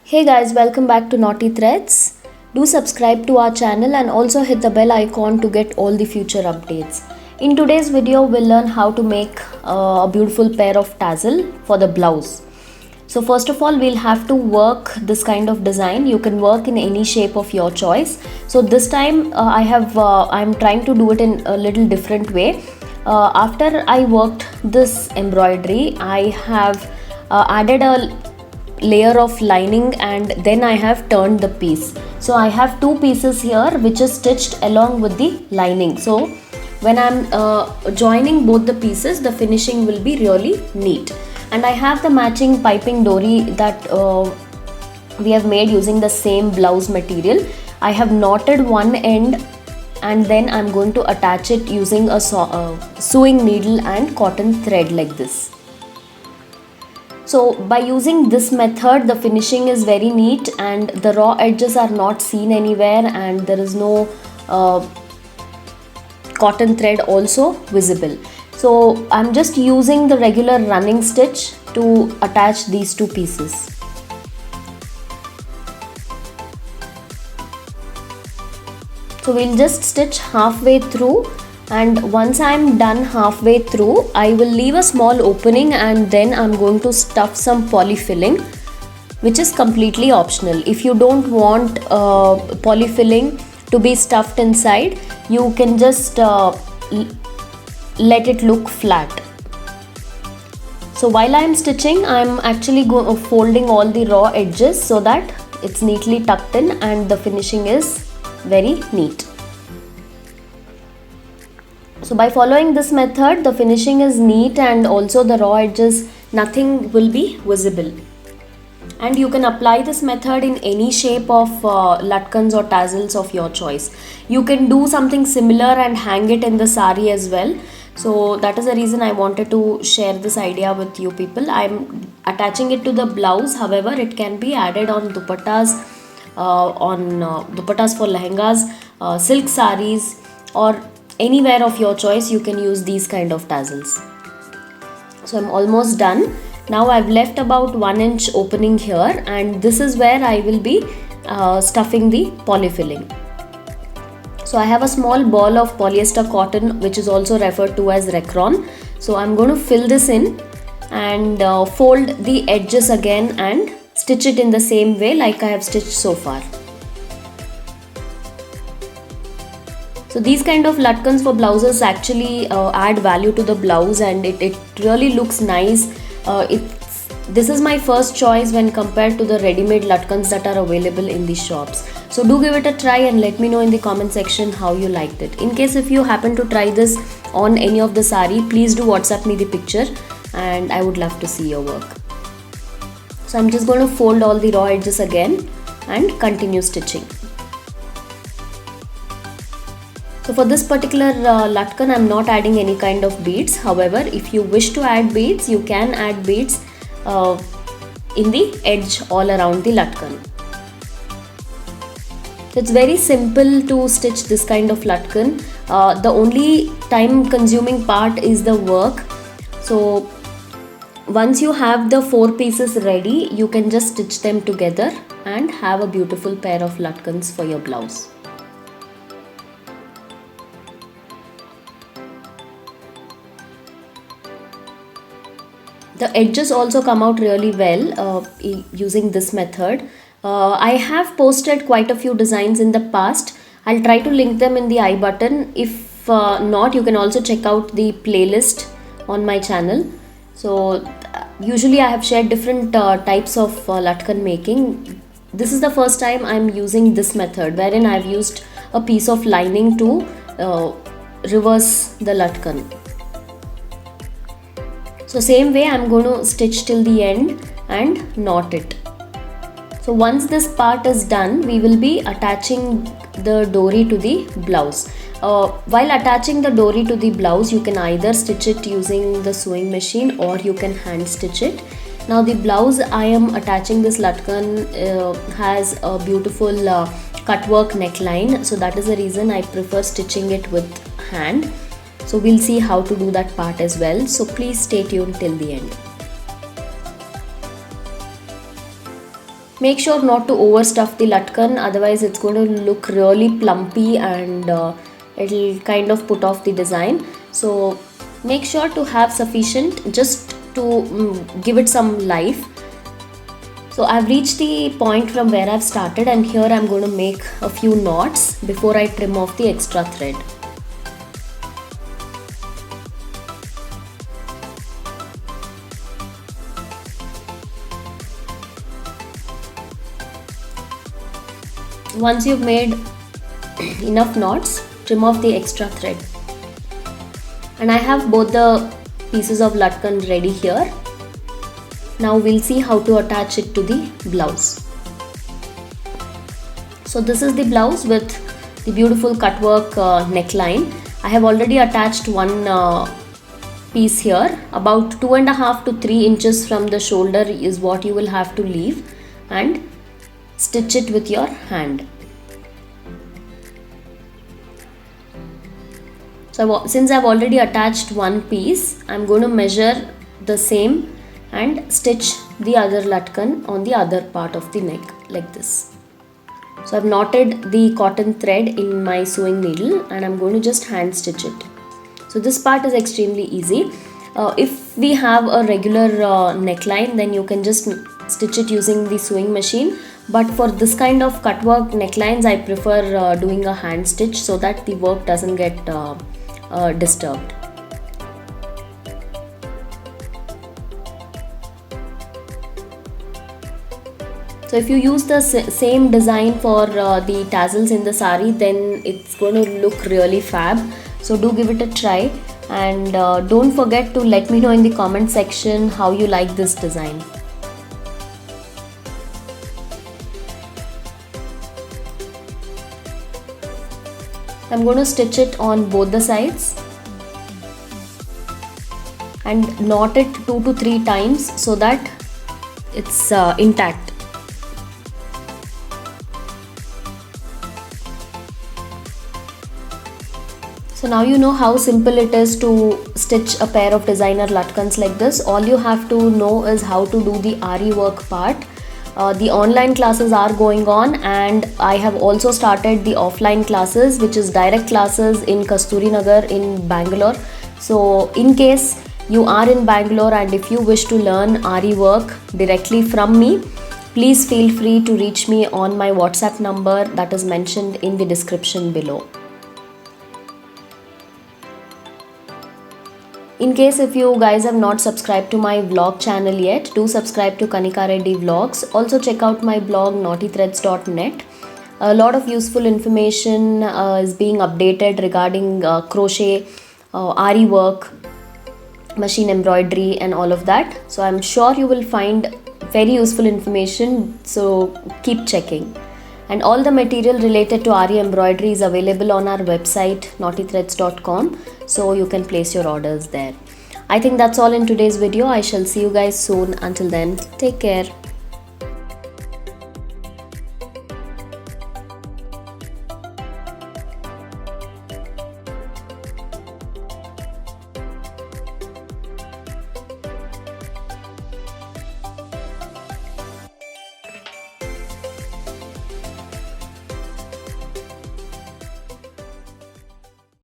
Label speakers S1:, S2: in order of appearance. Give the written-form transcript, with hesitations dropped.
S1: Hey guys, welcome back to Naughty Threads. Do subscribe to our channel and also hit the bell icon to get all the future updates. In today's video, we'll learn how to make a beautiful pair of tassel for the blouse. So first of all, we'll have to work this kind of design. You can work in any shape of your choice. So this time I'm trying to do it in a little different way. After I worked this embroidery, I have added a layer of lining and then I have turned the piece. So I have two pieces here which is stitched along with the lining. So when I'm joining both the pieces, the finishing will be really neat. And I have the matching piping dory that we have made using the same blouse material. I have knotted one end and then I'm going to attach it using a sewing needle and cotton thread like this. So by using this method, the finishing is very neat and the raw edges are not seen anywhere and there is no cotton thread also visible. So I'm just using the regular running stitch to attach these two pieces. So we'll just stitch halfway through, and once I'm done halfway through, I will leave a small opening and then I'm going to stuff some polyfilling, which is completely optional. If you don't want polyfilling to be stuffed inside, you can just let it look flat. So while I'm stitching, I'm actually folding all the raw edges so that it's neatly tucked in and the finishing is very neat. So by following this method, the finishing is neat and also the raw edges, nothing will be visible. And you can apply this method in any shape of latkans or tassels of your choice. You can do something similar and hang it in the sari as well. So that is the reason I wanted to share this idea with you people. I'm attaching it to the blouse. However, it can be added on dupattas, dupattas for lehengas, silk saris, or anywhere of your choice. You can use these kind of tassels. So I'm almost done. Now I've left about 1 inch opening here and this is where I will be stuffing the polyfilling. So I have a small ball of polyester cotton which is also referred to as Recron. So I'm going to fill this in and fold the edges again and stitch it in the same way like I have stitched so far. So these kind of latkans for blouses actually add value to the blouse and it really looks nice. This is my first choice when compared to the ready-made latkans that are available in the shops. So do give it a try and let me know in the comment section how you liked it. In case if you happen to try this on any of the sari, please do WhatsApp me the picture and I would love to see your work. So I'm just going to fold all the raw edges again and continue stitching. So for this particular latkan, I'm not adding any kind of beads. However, if you wish to add beads, you can add beads in the edge all around the latkan. So it's very simple to stitch this kind of latkan. The only time consuming part is the work. So once you have the 4 pieces ready, you can just stitch them together and have a beautiful pair of latkans for your blouse. The edges also come out really well using this method. I have posted quite a few designs in the past. I'll try to link them in the I button. If not, you can also check out the playlist on my channel. So usually I have shared different types of latkan making. This is the first time I'm using this method wherein I've used a piece of lining to reverse the latkan. So same way I'm going to stitch till the end and knot it. So once this part is done, we will be attaching the dory to the blouse. While attaching the dory to the blouse, you can either stitch it using the sewing machine or you can hand stitch it. Now the blouse I am attaching this latkan has a beautiful cutwork neckline. So that is the reason I prefer stitching it with hand. So we'll see how to do that part as well. So please stay tuned till the end. Make sure not to overstuff the latkan, otherwise it's going to look really plumpy and it'll kind of put off the design. So make sure to have sufficient just to give it some life. So I've reached the point from where I've started, and here I'm going to make a few knots before I trim off the extra thread. Once you've made enough knots, trim off the extra thread. And I have both the pieces of latkan ready here. Now we'll see how to attach it to the blouse. So this is the blouse with the beautiful cutwork neckline. I have already attached one piece here. About 2.5 to 3 inches from the shoulder is what you will have to leave, and stitch it with your hand. So since I've already attached one piece, I'm going to measure the same and stitch the other latkan on the other part of the neck like this. So I've knotted the cotton thread in my sewing needle and I'm going to just hand stitch it. So this part is extremely easy. If we have a regular neckline, then you can just stitch it using the sewing machine. But for this kind of cutwork necklines, I prefer doing a hand stitch so that the work doesn't get disturbed. So if you use the same design for the tassels in the sari, then it's going to look really fab. So do give it a try, and don't forget to let me know in the comment section how you like this design. I'm going to stitch it on both the sides and knot it 2 to 3 times so that it's intact. So now you know how simple it is to stitch a pair of designer latkans like this. All you have to know is how to do the Ari work part. The online classes are going on, and I have also started the offline classes, which is direct classes in Kasturi Nagar in Bangalore. So in case you are in Bangalore and if you wish to learn Ari work directly from me, please feel free to reach me on my WhatsApp number that is mentioned in the description below. In case if you guys have not subscribed to my vlog channel yet, do subscribe to Kanika Reddy Vlogs. Also check out my blog naughtythreads.net. A lot of useful information is being updated regarding crochet, Ari work, machine embroidery and all of that. So I'm sure you will find very useful information, so keep checking. And all the material related to Ari embroidery is available on our website naughtythreads.com, so you can place your orders there. I think that's all in today's video. I shall see you guys soon. Until then, take care.